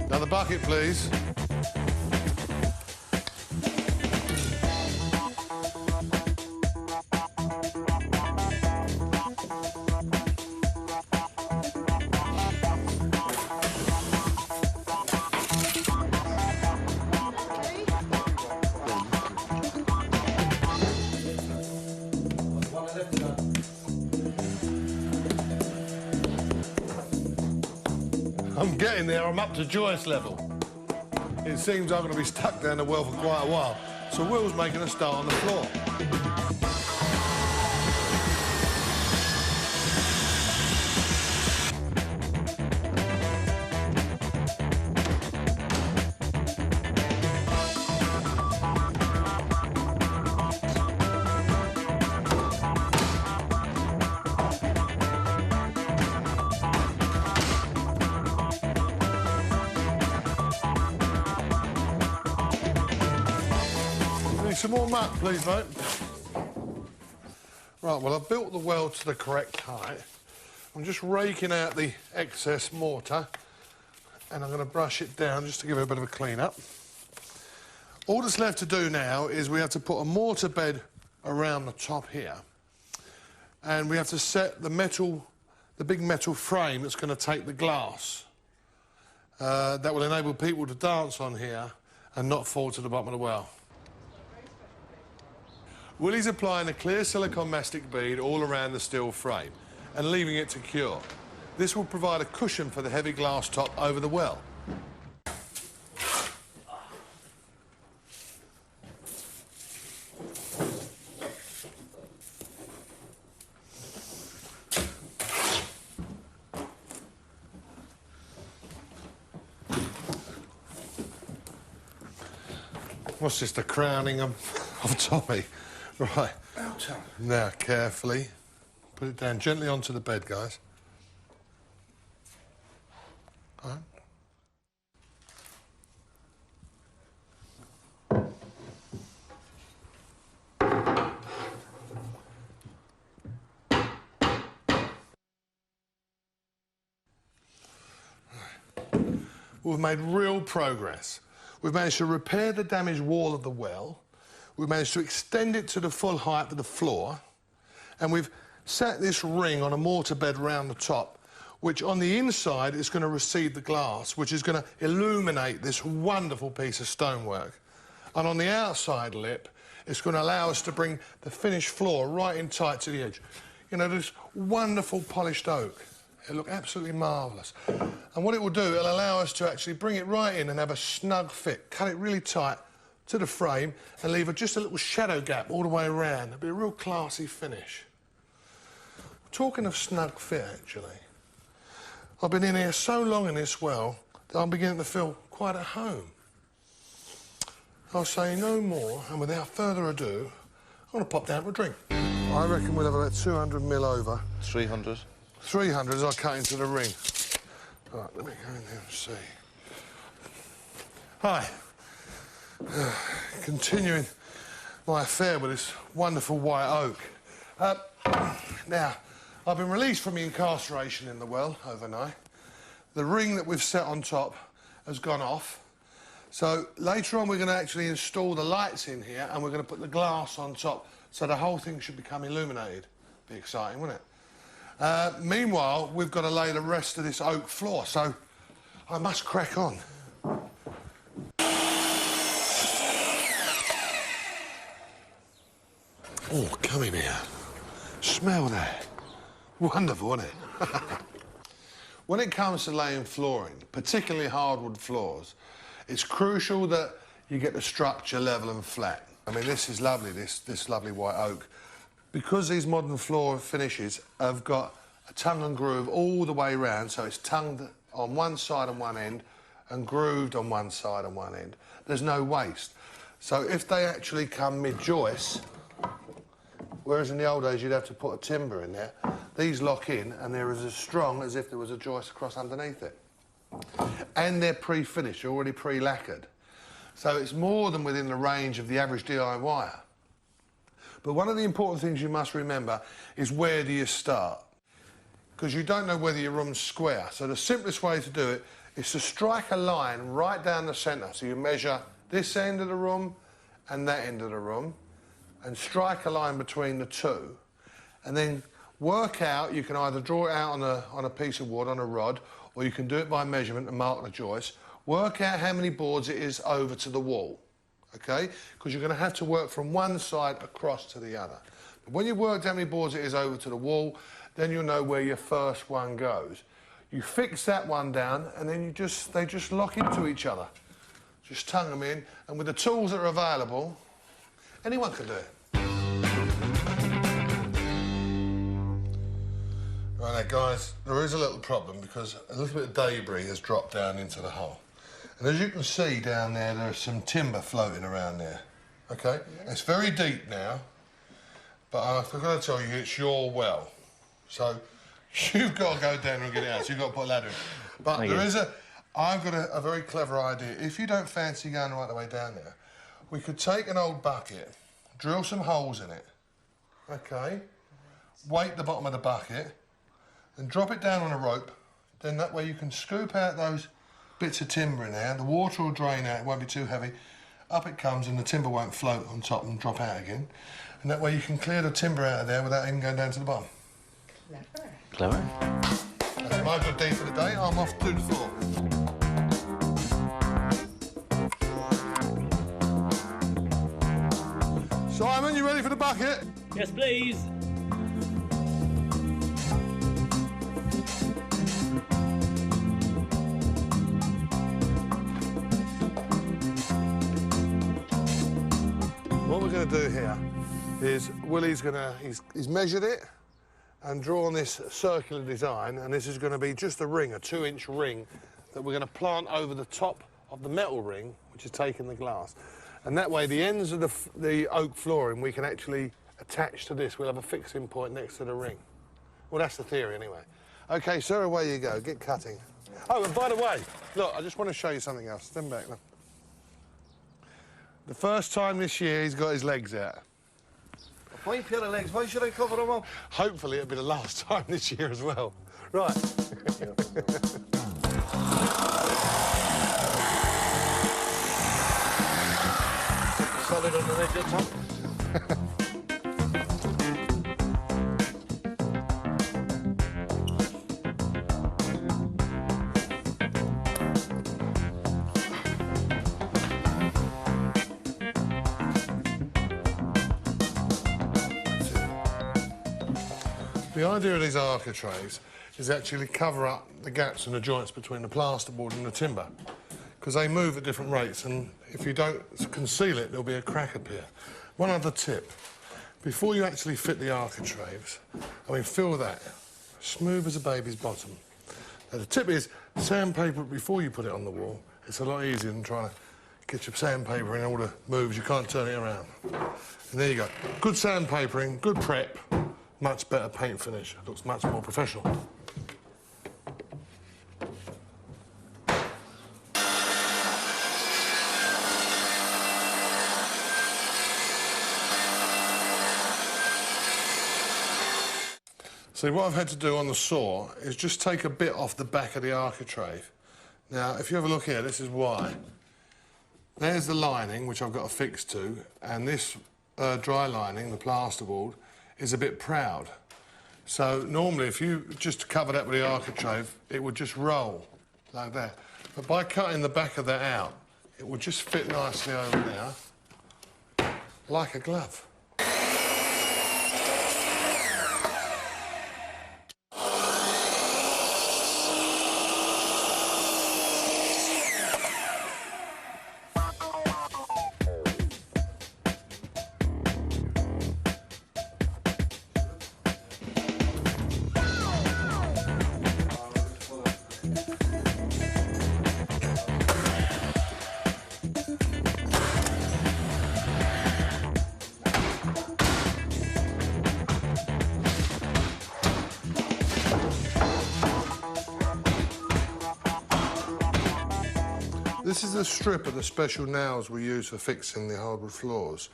C: Now the bucket, please. I'm getting there, I'm up to Joyce level. It seems I'm going to be stuck down the well for quite a while, so Will's making a start on the floor. Some more muck, please, mate. Right, well, I've built the well to the correct height. I'm just raking out the excess mortar, and I'm going to brush it down just to give it a bit of a clean-up. All that's left to do now is we have to put a mortar bed around the top here, and we have to set the big metal frame that's going to take the glass. That will enable people to dance on here and not fall to the bottom of the well. Willie's applying a clear silicone mastic bead all around the steel frame and leaving it to cure. This will provide a cushion for the heavy glass top over the well. What's this, the crowning of Tommy? Right.
E: Well done.
C: Now, carefully, put it down gently onto the bed, guys. All right. We've made real progress. We've managed to repair the damaged wall of the well. We've managed to extend it to the full height of the floor. And we've set this ring on a mortar bed round the top, which on the inside is going to receive the glass, which is going to illuminate this wonderful piece of stonework. And on the outside lip, it's going to allow us to bring the finished floor right in tight to the edge. You know, this wonderful polished oak. It'll look absolutely marvellous. And what it will do, it'll allow us to actually bring it right in and have a snug fit, cut it really tight to the frame and leave just a little shadow gap all the way around. It'll be a real classy finish. Talking of snug fit, actually, I've been in here so long in this well that I'm beginning to feel quite at home. I'll say no more, and without further ado, I'm going to pop down for a drink. I reckon we'll have about 200 mil over.
E: 300.
C: 300 as I cut into the ring. Right, let me go in there and see. Hi. Continuing my affair with this wonderful white oak. Now, I've been released from the incarceration in the well overnight. The ring that we've set on top has gone off. So later on we're going to actually install the lights in here and we're going to put the glass on top so the whole thing should become illuminated. Be exciting, wouldn't it? Meanwhile, we've got to lay the rest of this oak floor, so I must crack on. Oh, come in here. Smell that. Wonderful, isn't it? When it comes to laying flooring, particularly hardwood floors, it's crucial that you get the structure level and flat. I mean, this is lovely, this lovely white oak. Because these modern floor finishes have got a tongue and groove all the way round, so it's tongued on one side and one end and grooved on one side and one end, there's no waste. So if they actually come mid-joist, whereas in the old days you'd have to put a timber in there, these lock in and they're as strong as if there was a joist across underneath it. And they're pre-finished, already pre-lacquered. So it's more than within the range of the average DIYer. But one of the important things you must remember is where do you start? Because you don't know whether your room's square. So the simplest way to do it is to strike a line right down the centre. So you measure this end of the room and that end of the room and strike a line between the two. And then work out, you can either draw it out on a piece of wood, on a rod, or you can do it by measurement and mark the joist. Work out how many boards it is over to the wall. OK? Because you're going to have to work from one side across to the other. But when you've worked how many boards it is over to the wall, then you'll know where your first one goes. You fix that one down, and then they just lock into each other. Just tongue them in, and with the tools that are available, anyone can do it. Right now, guys, there is a little problem because a little bit of debris has dropped down into the hole. And as you can see down there, there's some timber floating around there. OK? Yeah. It's very deep now, but I've got to tell you, it's your well. So you've got to go down and get it out, so you've got to put a ladder in. But I've got a very clever idea. If you don't fancy going right the way down there, we could take an old bucket, drill some holes in it, OK? Weight the bottom of the bucket, and drop it down on a rope. Then that way you can scoop out those bits of timber in there, the water will drain out, it won't be too heavy. Up it comes and the timber won't float on top and drop out again. And that way you can clear the timber out of there without even going down to the bottom.
D: Clever.
C: That's my good deed for the day. I'm off to the floor. Simon, you ready for the bucket?
D: Yes, please.
C: What we're going to do here is Willie's he's measured it and drawn this circular design, and this is going to be just a ring, a 2-inch ring that we're going to plant over the top of the metal ring, which is taking the glass. And that way, the ends of the oak flooring we can actually attach to this. We'll have a fixing point next to the ring. Well, that's the theory anyway. OK, sir, away you go. Get cutting. Oh, and by the way, look, I just want to show you something else. Stand back, look. The first time this year he's got his legs out.
E: A fine pair of legs. Why should I cover them up?
C: Hopefully it'll be the last time this year as well. Right.
E: Solid underneath the top.
C: The idea of these architraves is actually cover up the gaps and the joints between the plasterboard and the timber, because they move at different rates, and if you don't conceal it, there'll be a crack appear. One other tip: before you actually fit the architraves, fill that smooth as a baby's bottom. Now, the tip is sandpaper it before you put it on the wall. It's a lot easier than trying to get your sandpaper in all the moves. You can't turn it around. And there you go. Good sandpapering, good prep. Much better paint finish. It looks much more professional. See, what I've had to do on the saw is just take a bit off the back of the architrave. Now, if you have a look here, this is why. There's the lining, which I've got affixed to, and this dry lining, the plasterboard, is a bit proud. So normally if you just cover that with the architrave, it would just roll like that. But by cutting the back of that out, it would just fit nicely over there, like a glove. This is a strip of the special nails we use for fixing the hardwood floors.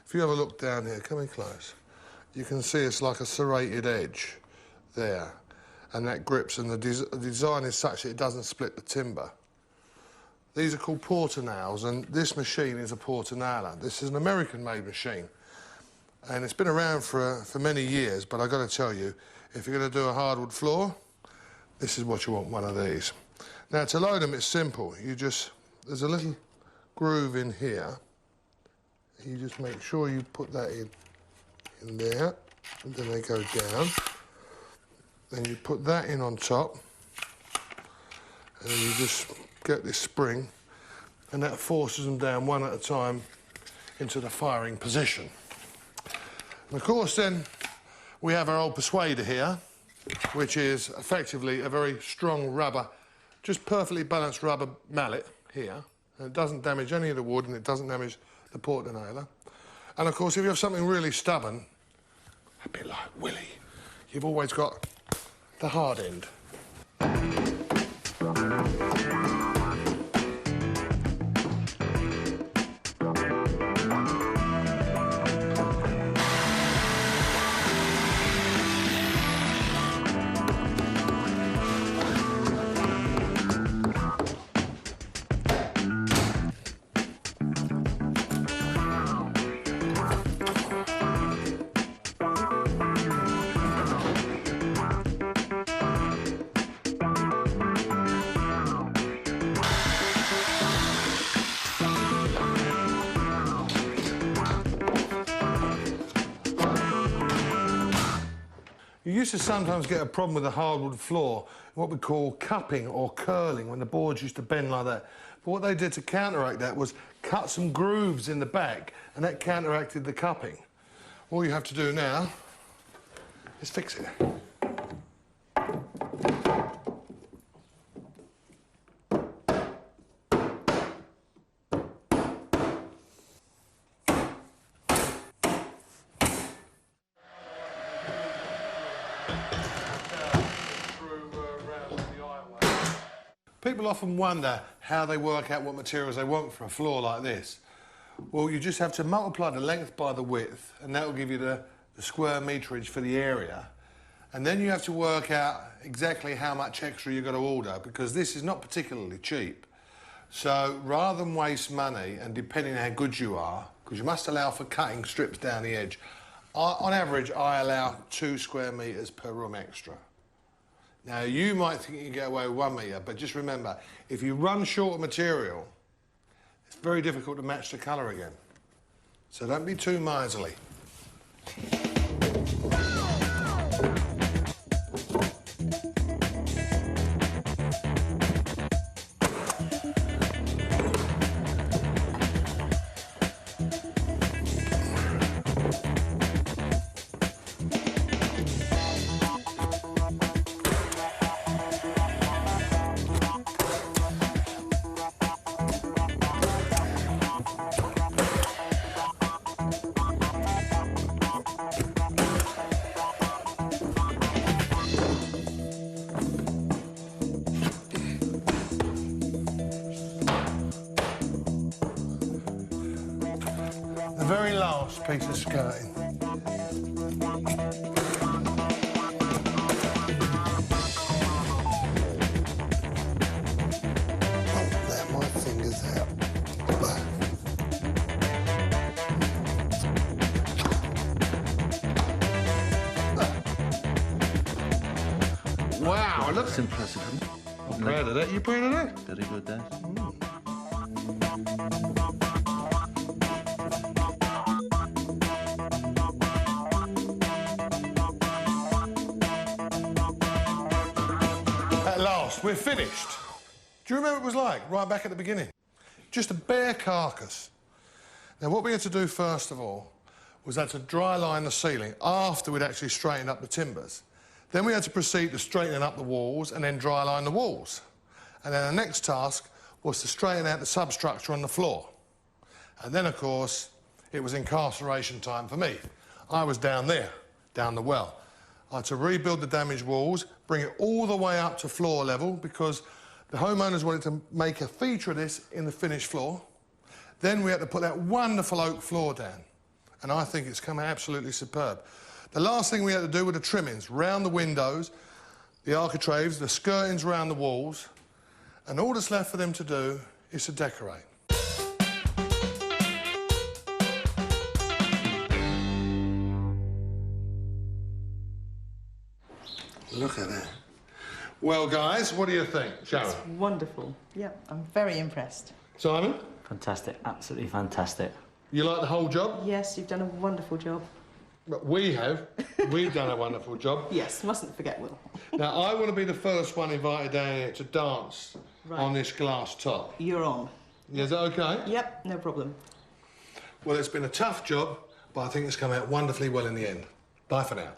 C: If you have a look down here, come in close, you can see it's like a serrated edge there, and that grips, and the design is such that it doesn't split the timber. These are called porter nails, and this machine is a porter nailer. This is an American-made machine, and it's been around for many years, but I've got to tell you, if you're going to do a hardwood floor, this is what you want, one of these. Now, to load them, it's simple. There's a little groove in here. You just make sure you put that in there, and then they go down. Then you put that in on top, and then you just get this spring, and that forces them down one at a time into the firing position. And of course, then, we have our old persuader here, which is effectively a very strong rubber, just perfectly balanced rubber mallet here. And it doesn't damage any of the wood, and it doesn't damage the porter nailer. And of course, if you have something really stubborn, a bit like Willie, you've always got the hard end. You used to sometimes get a problem with the hardwood floor, what we call cupping or curling, when the boards used to bend like that. But what they did to counteract that was cut some grooves in the back, and that counteracted the cupping. All you have to do now is fix it. People often wonder how they work out what materials they want for a floor like this. Well, you just have to multiply the length by the width, and that will give you the square meterage for the area. And then you have to work out exactly how much extra you've got to order, because this is not particularly cheap. So rather than waste money, and depending on how good you are, because you must allow for cutting strips down the edge, on average, I allow 2 square metres per room extra. Now, you might think you can get away with 1 metre, but just remember, if you run short of material, it's very difficult to match the colour again. So don't be too miserly. The very last piece of skirting. Oh, there, my finger's out. Wow, look.
D: That's impressive, isn't it?
C: I'm proud of that. You proud of that?
D: Very good, Dad.
C: At last, we're finished. Do you remember what it was like, right back at the beginning? Just a bare carcass. Now, what we had to do first of all was had to dry line the ceiling after we'd actually straightened up the timbers. Then we had to proceed to straightening up the walls and then dry line the walls. And then the next task was to straighten out the substructure on the floor. And then, of course, it was incarceration time for me. I was down there, down the well. I had to rebuild the damaged walls, bring it all the way up to floor level because the homeowners wanted to make a feature of this in the finished floor. Then we had to put that wonderful oak floor down. And I think it's come out absolutely superb. The last thing we had to do were the trimmings round the windows, the architraves, the skirtings round the walls, and all that's left for them to do is to decorate. Look at that. Well, guys, what do you think? Sharon?
A: It's wonderful. Yep, I'm very impressed.
C: Simon?
D: Fantastic, absolutely fantastic.
C: You like the whole job?
A: Yes, you've done a wonderful job.
C: But we have. We've done a wonderful job.
A: Yes, mustn't forget Will.
C: Now, I want to be the first one invited down here to dance
A: Right.
C: on this glass top.
A: You're on.
C: Is that OK?
A: Yep, no problem.
C: Well, it's been a tough job, but I think it's come out wonderfully well in the end. Bye for now.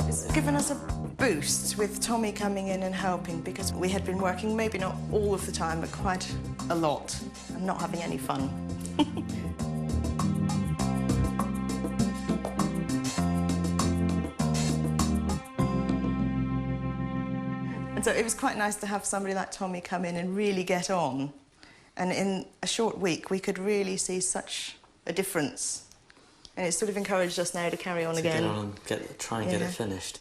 A: It's given us a boost with Tommy coming in and helping because we had been working maybe not all of the time, but quite a lot and not having any fun. And so it was quite nice to have somebody like Tommy come in and really get on. And in a short week, we could really see such a difference. And it sort of encouraged us now to carry on again.
D: Get on and try and get it finished.